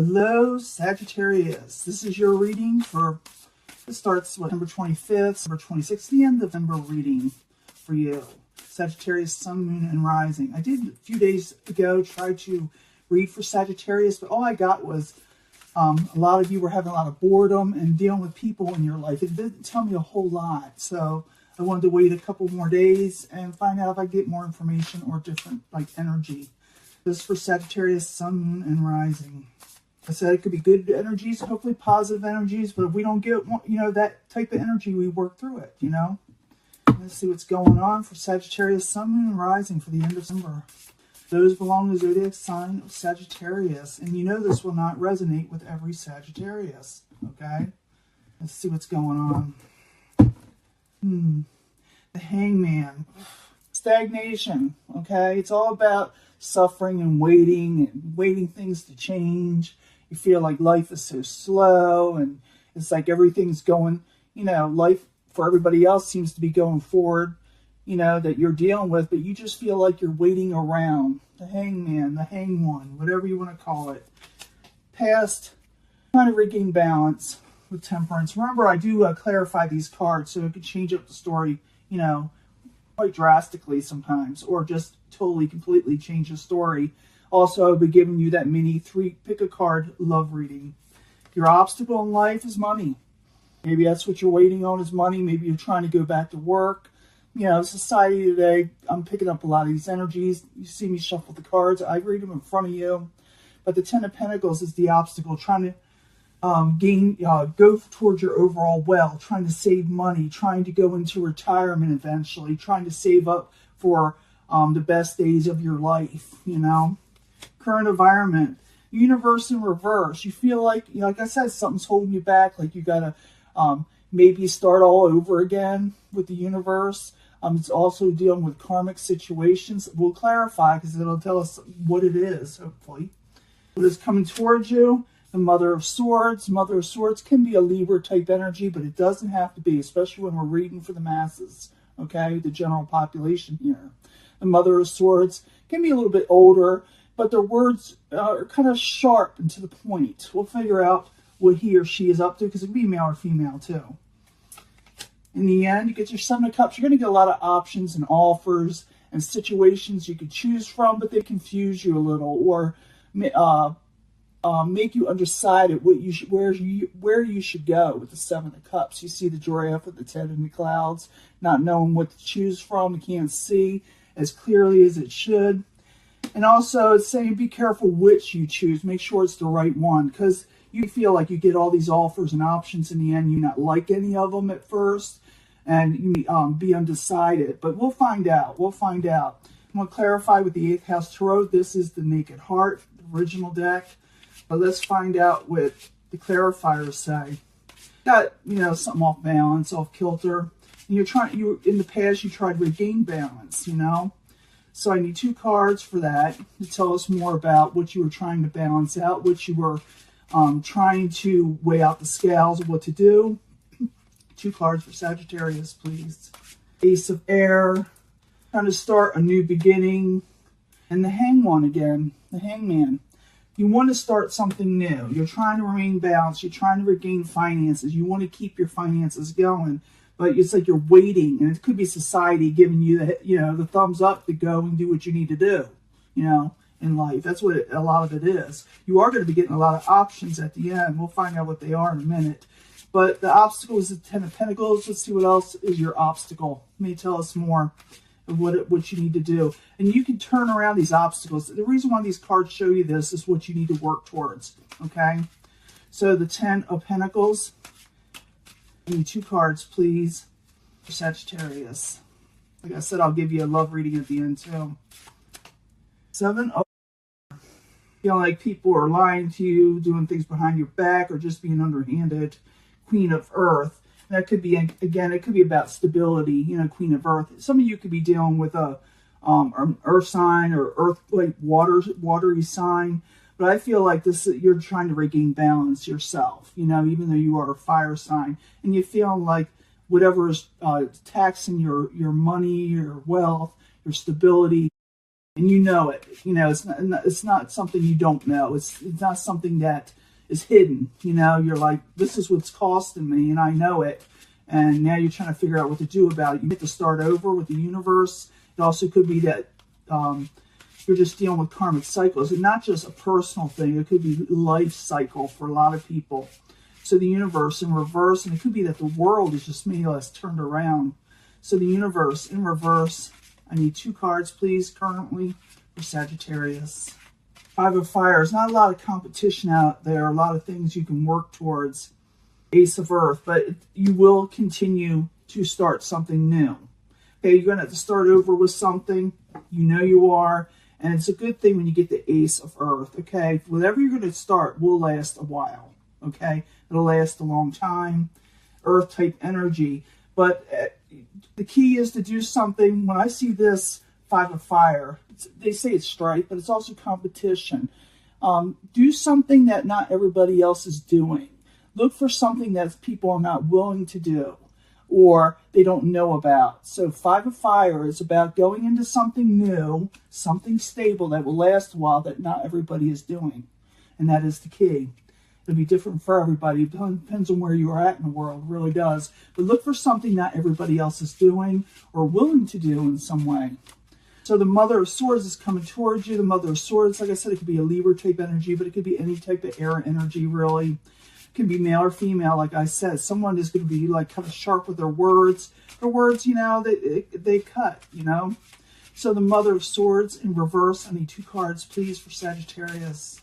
Hello, Sagittarius. This is your reading for, it starts September 25th, September 26th, the end of November reading for you. Sagittarius, Sun, Moon, and Rising. I did a few days ago try to read for Sagittarius, but all I got was a lot of you were having a lot of boredom and dealing with people in your life. It didn't tell me a whole lot, so I wanted to wait a couple more days and find out if I get more information or different energy. This is for Sagittarius, Sun, Moon, and Rising. I said it could be good energies, hopefully positive energies, but if we don't get, that type of energy, we work through it, Let's see what's going on for Sagittarius, Sun, Moon, and Rising for the end of December. Those belong to the zodiac sign of Sagittarius, and this will not resonate with every Sagittarius, okay? Let's see what's going on. The Hangman. Stagnation, okay? It's all about suffering and waiting things to change. You feel like life is so slow and it's like everything's going, life for everybody else seems to be going forward, that you're dealing with, but you just feel like you're waiting around. The Hangman, the Hang One, whatever you want to call it. Past, trying to regain balance with Temperance. Remember, I do clarify these cards so it can change up the story, quite drastically sometimes, or just totally, completely change the story. Also, I'll be giving you that mini pick a card love reading. Your obstacle in life is money. Maybe that's what you're waiting on is money. Maybe you're trying to go back to work. Society today, I'm picking up a lot of these energies. You see me shuffle the cards. I read them in front of you. But the Ten of Pentacles is the obstacle, trying to go towards your overall wealth, trying to save money, trying to go into retirement eventually, trying to save up for the best days of your life, Current environment, universe in reverse. You feel like I said, something's holding you back, like you got to maybe start all over again with the universe. It's also dealing with karmic situations. We'll clarify because it'll tell us what it is, hopefully. What is coming towards you? The Mother of Swords. Mother of Swords can be a Libra type energy, but it doesn't have to be, especially when we're reading for the masses, okay? The general population here. The Mother of Swords can be a little bit older, but their words are kind of sharp and to the point. We'll figure out what he or she is up to, because it can be male or female too. In the end, you get your Seven of Cups. You're going to get a lot of options and offers and situations you could choose from, but they confuse you a little, or make you undecided what you should, where you should go with the Seven of Cups. You see the giraffe with its head in the clouds, not knowing what to choose from. You can't see as clearly as it should. And also it's saying be careful which you choose. Make sure it's the right one, because you feel like you get all these offers and options in the end, you not like any of them at first, and you be undecided. But we'll find out. I'm going to clarify with the 8th House Tarot. This is the Naked Heart, the original deck. But let's find out what the clarifiers say. Got, something off balance, off kilter. And in the past, you tried to regain balance, So I need 2 cards for that to tell us more about what you were trying to balance out, what you were trying to weigh out the scales of what to do. 2 cards for Sagittarius, please. Ace of Air, trying to start a new beginning. And the Hang One again, the Hangman. You want to start something new. You're trying to remain balanced. You're trying to regain finances. You want to keep your finances going. But it's like you're waiting, and it could be society giving you the thumbs up to go and do what you need to do, in life. That's what a lot of it is. You are going to be getting a lot of options at the end. We'll find out what they are in a minute. But the obstacle is the Ten of Pentacles. Let's see what else is your obstacle. Let me tell us more of what you need to do. And you can turn around these obstacles. The reason why these cards show you this is what you need to work towards, okay? So the 10 of Pentacles. Give me 2 cards, please, for Sagittarius. Like I said, I'll give you a love reading at the end, too. 7 of... Feeling like people are lying to you, doing things behind your back, or just being underhanded. Queen of Earth. And that could be, again, it could be about stability, Queen of Earth. Some of you could be dealing with an earth sign or watery sign. But I feel like you're trying to regain balance yourself, even though you are a fire sign. And you feel like whatever is taxing your money, your wealth, your stability, and you know it. You know, it's not something you don't know. It's not something that is hidden. You know, you're like, this is what's costing me, and I know it. And now you're trying to figure out what to do about it. You get to start over with the universe. It also could be that you're just dealing with karmic cycles, and not just a personal thing. It could be life cycle for a lot of people. So the universe in reverse, and it could be that the world is just more or less turned around. So the universe in reverse. I need 2 cards, please, currently for Sagittarius. 5 of Fire. There's not a lot of competition out there. A lot of things you can work towards. Ace of Earth, but you will continue to start something new. Okay, you're going to have to start over with something. You know you are. And it's a good thing when you get the Ace of Earth. Okay, whatever you're going to start will last a while. Okay, it'll last a long time. Earth type energy. But the key is to do something. When I see this 5 of Fire, they say it's strife, but it's also competition. Do something that not everybody else is doing. Look for something that people are not willing to do or they don't know about. So 5 of Fire is about going into something new, something stable that will last a while that not everybody is doing. And that is the key. It'll be different for everybody. It depends on where you are at in the world. It really does. But look for something not everybody else is doing or willing to do in some way. So the Mother of Swords is coming towards you. The Mother of Swords, like I said, it could be a Libra type energy, but it could be any type of air energy, really. It can be male or female, like I said. Someone is going to be like kind of sharp with their words. Their words, you know, they cut, you know. So the Mother of Swords in reverse. I need 2 cards, please, for Sagittarius.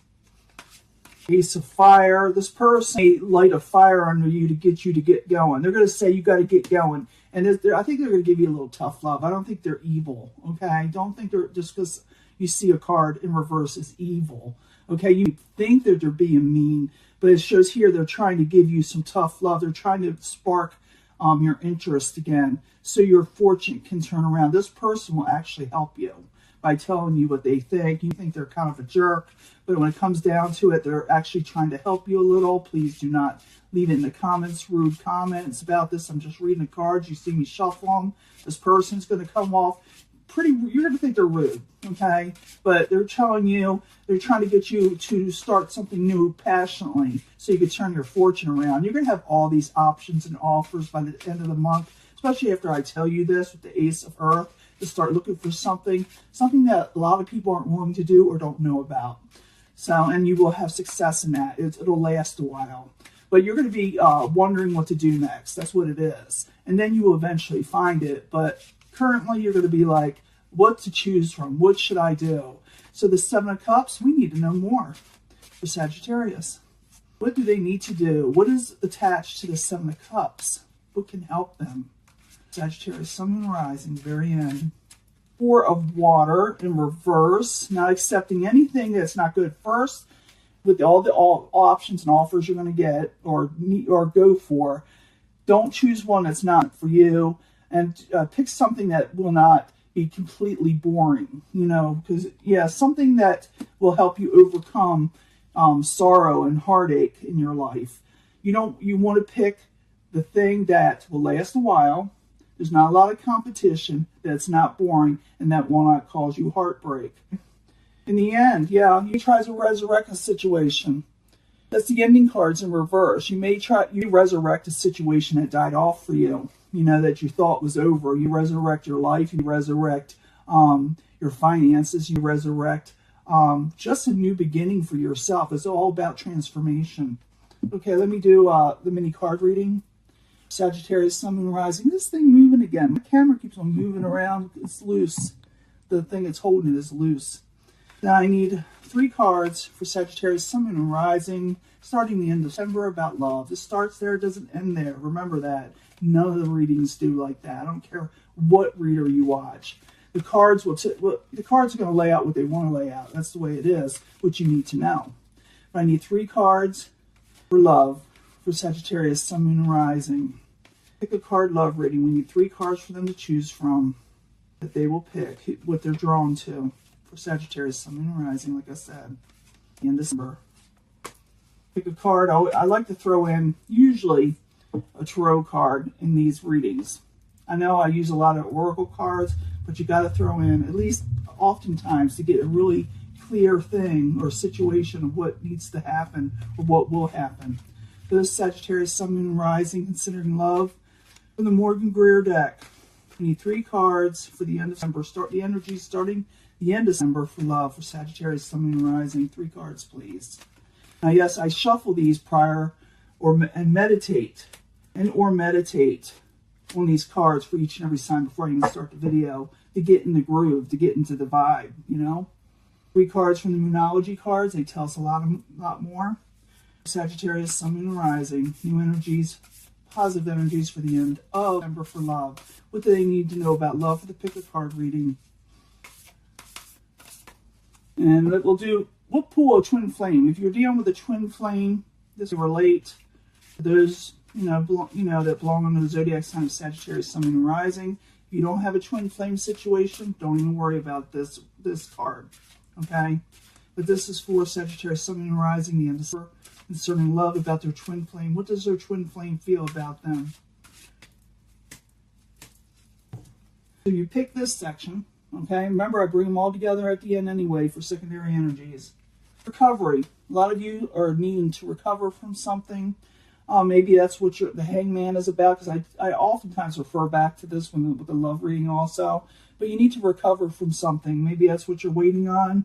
Ace of Fire. This person may light a fire under you to get going. They're going to say you got to get going. And I think they're going to give you a little tough love. I don't think they're evil, okay? I don't think they're, just because you see a card in reverse, is evil, okay? You think that they're being mean, but it shows here they're trying to give you some tough love. They're trying to spark your interest again so your fortune can turn around. This person will actually help you by telling you what they think. You think they're kind of a jerk, but when it comes down to it, they're actually trying to help you a little. Please do not leave it in the comments, rude comments about this. I'm just reading the cards. You see me shuffle them. This person's going to come off you're going to think they're rude, okay? But they're telling you, they're trying to get you to start something new passionately so you can turn your fortune around. You're going to have all these options and offers by the end of the month, especially after I tell you this with the Ace of Earth, to start looking for something that a lot of people aren't willing to do or don't know about. So, and you will have success in that. It'll last a while. But you're going to be wondering what to do next. That's what it is. And then you will eventually find it. But currently, you're going to be like, what to choose from? What should I do? So the 7 of Cups, we need to know more for Sagittarius. What do they need to do? What is attached to the 7 of Cups? What can help them? Sagittarius, Sun, Moon, Rising, very end. 4 of Water in reverse, not accepting anything that's not good first. With all the options and offers you're going to get or go for, don't choose one that's not for you, and pick something that will not be completely boring, you know, because, yeah, something that will help you overcome sorrow and heartache in your life. You want to pick the thing that will last a while. There's not a lot of competition, that's not boring, and that will not cause you heartbreak. In the end, yeah, you try to resurrect a situation. That's the ending cards in reverse. You resurrect a situation that died off for you, you know, that you thought was over. You resurrect your life. You resurrect your finances. You resurrect just a new beginning for yourself. It's all about transformation. Okay, let me do the mini card reading. Sagittarius, Sun, Moon, Rising. This thing moving again. My camera keeps on moving around. It's loose. The thing that's holding it is loose. Now I need 3 cards for Sagittarius, Sun, Moon, and Rising, starting the end of December, about love. It starts there, it doesn't end there. Remember that. None of the readings do like that. I don't care what reader you watch. The cards are going to lay out what they want to lay out. That's the way it is, what you need to know. But I need 3 cards for love for Sagittarius, Sun, Moon, and Rising. Pick a card love reading. We need 3 cards for them to choose from that they will pick, what they're drawn to. For Sagittarius, Sun, Moon, and Rising, like I said, in December. Pick a card. I like to throw in, usually, a tarot card in these readings. I know I use a lot of oracle cards, but you got to throw in at least oftentimes to get a really clear thing or situation of what needs to happen or what will happen. Those Sagittarius, Sun, Moon, Rising, considering love. From the Morgan Greer deck, we need 3 cards for the end of December. Start the energy starting the end of December for love for Sagittarius, Sun, Moon, Rising. 3 cards, please. Now, yes, I shuffle these prior and meditate on these cards for each and every sign before I even start the video to get in the groove, to get into the vibe, you know. 3 cards from the Moonology cards. They tell us a lot more. Sagittarius, Sun, Moon, Rising. New energies, positive energies for the end of December for love. What do they need to know about love for the pick a card reading? And we'll pull a twin flame. If you're dealing with a twin flame, this will relate to those that belong under the zodiac sign of Sagittarius, Sun, Moon, Rising. If you don't have a twin flame situation, don't even worry about this card, okay? But this is for Sagittarius, Sun, Moon, Rising, the end of December, concerning love, about their twin flame. What does their twin flame feel about them? So you pick this section, okay? Remember, I bring them all together at the end anyway for secondary energies. Recovery. A lot of you are needing to recover from something. Maybe that's what the Hangman is about, because I oftentimes refer back to this with the love reading also. But you need to recover from something. Maybe that's what you're waiting on.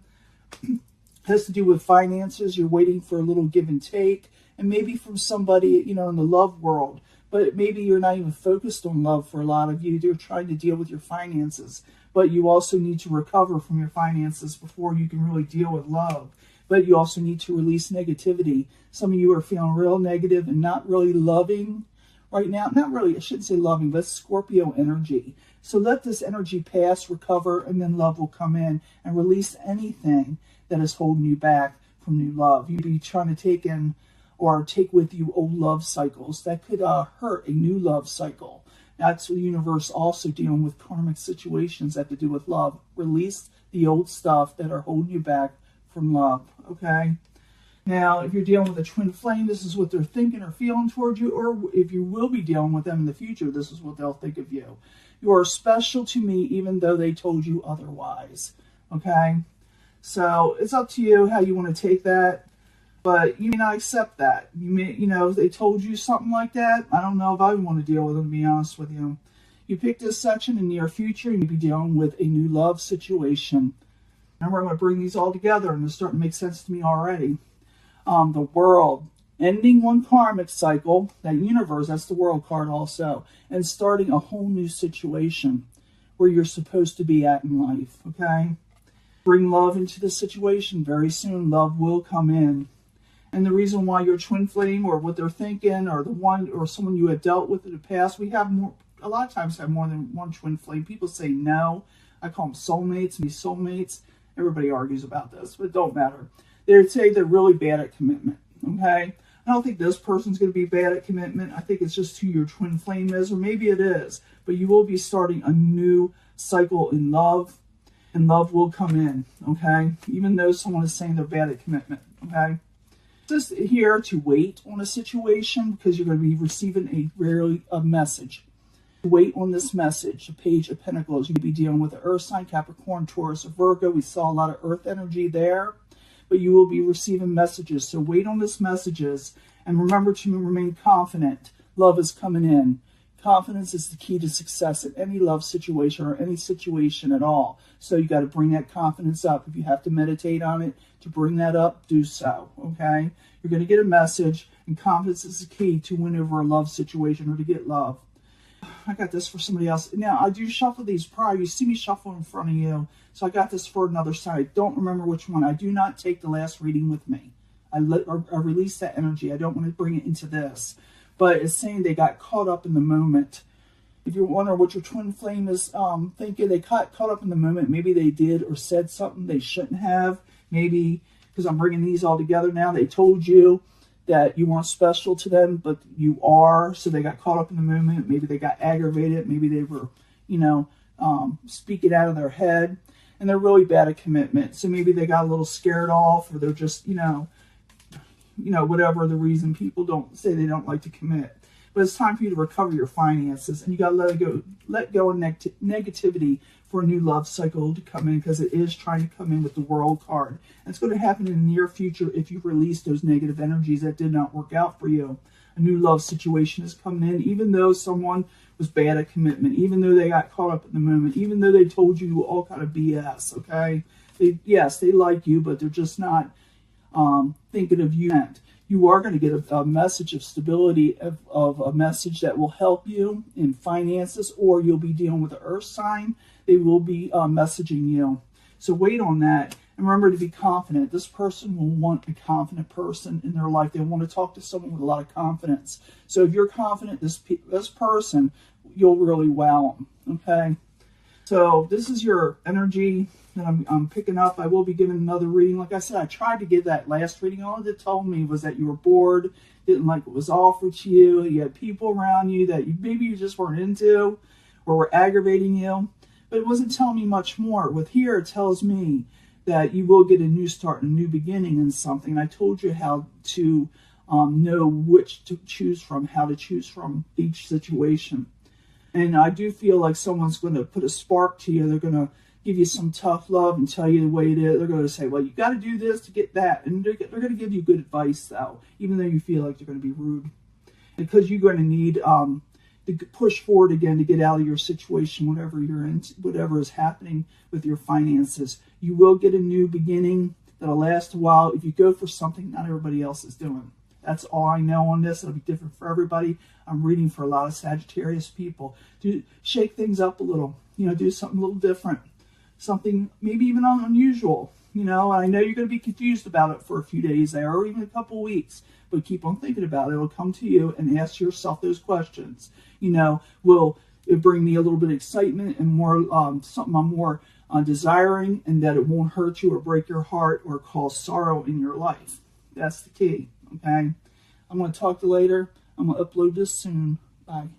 It has to do with finances. You're waiting for a little give and take. And maybe from somebody, in the love world. But maybe you're not even focused on love for a lot of you. You're trying to deal with your finances. But you also need to recover from your finances before you can really deal with love. But you also need to release negativity. Some of you are feeling real negative and not really loving right now. Not really, I shouldn't say loving, but Scorpio energy. So let this energy pass, recover, and then love will come in and release anything that is holding you back from new love. You'd be trying to take in or take with you old love cycles. That could hurt a new love cycle. That's the universe also dealing with karmic situations that have to do with love. Release the old stuff that are holding you back from love, okay? Now, if you're dealing with a twin flame, this is what they're thinking or feeling towards you, or if you will be dealing with them in the future, this is what they'll think of you. You are special to me, even though they told you otherwise, okay? So it's up to you how you want to take that, but you may not accept that. You may, if they told you something like that, I don't know if I would want to deal with them, to be honest with you. You pick this section in the near future, you'll be dealing with a new love situation. Remember, I'm going to bring these all together, and they're starting to make sense to me already. The world, ending one karmic cycle, that universe, that's the world card also, and starting a whole new situation where you're supposed to be at in life, okay? Bring love into the situation very soon. Love will come in. And the reason why your twin flame or what they're thinking or the one or someone you had dealt with in the past, we have more, a lot of times have more than one twin flame. People say no. I call them soulmates. These soulmates, everybody argues about this, but it don't matter. They say they're really bad at commitment, okay? I don't think this person's going to be bad at commitment. I think it's just who your twin flame is, or maybe it is. But you will be starting a new cycle in love, and love will come in, okay? Even though someone is saying they're bad at commitment, okay? Just here to wait on a situation because you're going to be receiving a message. Wait on this message, the Page of Pentacles. You could be dealing with the Earth sign, Capricorn, Taurus, or Virgo. We saw a lot of Earth energy there. But you will be receiving messages. So wait on these messages and remember to remain confident. Love is coming in. Confidence is the key to success in any love situation or any situation at all. So you got to bring that confidence up. If you have to meditate on it to bring that up, do so, okay? You're going to get a message, and confidence is the key to win over a love situation or to get love. I got this for somebody else. Now, I do shuffle these prior. You see me shuffle in front of you. So I got this for another side. I don't remember which one. I do not take the last reading with me. I release that energy. I don't want to bring it into this. But it's saying they got caught up in the moment. If you're wondering what your twin flame is thinking, they got caught up in the moment. Maybe they did or said something they shouldn't have. Maybe, because I'm bringing these all together now, they told you that you weren't special to them, but you are. So they got caught up in the moment. Maybe they got aggravated. Maybe they were, speaking out of their head. And they're really bad at commitment. So maybe they got a little scared off, or they're just, whatever the reason, people don't say they don't like to commit. But it's time for you to recover your finances, and you got to let go of negativity for a new love cycle to come in, because it is trying to come in with the World card. And it's going to happen in the near future if you release those negative energies that did not work out for you. A new love situation is coming in, even though someone was bad at commitment, even though they got caught up in the moment, even though they told you all kind of BS, okay? Yes, they like you, but they're just not thinking of you. You are going to get a message of stability, of a message that will help you in finances, or you'll be dealing with an earth sign. They will be messaging you. So wait on that. And remember to be confident. This person will want a confident person in their life. They want to talk to someone with a lot of confidence. So if you're confident, this person, you'll really wow them. Okay? So this is your energy that I'm picking up. I will be giving another reading. Like I said, I tried to give that last reading. All it told me was that you were bored, didn't like what was offered to you. You had people around you that maybe you just weren't into or were aggravating you. But it wasn't telling me much more. With here, it tells me that you will get a new start, a new beginning in something. I told you how to know which to choose from, how to choose from each situation. And I do feel like someone's going to put a spark to you. They're going to give you some tough love and tell you the way it is. They're going to say, well, you got to do this to get that. And they're going to give you good advice, though, even though you feel like they're going to be rude. Because you're going to need to push forward again to get out of your situation, whatever you're in, whatever is happening with your finances. You will get a new beginning that'll last a while if you go for something not everybody else is doing. That's all I know on this. It'll be different for everybody. I'm reading for a lot of Sagittarius people. Shake things up a little. Do something a little different. Something maybe even unusual. I know you're going to be confused about it for a few days there, or even a couple of weeks. But keep on thinking about it. It'll come to you, and ask yourself those questions. Will it bring me a little bit of excitement and more something I'm more desiring, and that it won't hurt you or break your heart or cause sorrow in your life? That's the key. Okay, I'm going to talk to you later. I'm going to upload this soon. Bye.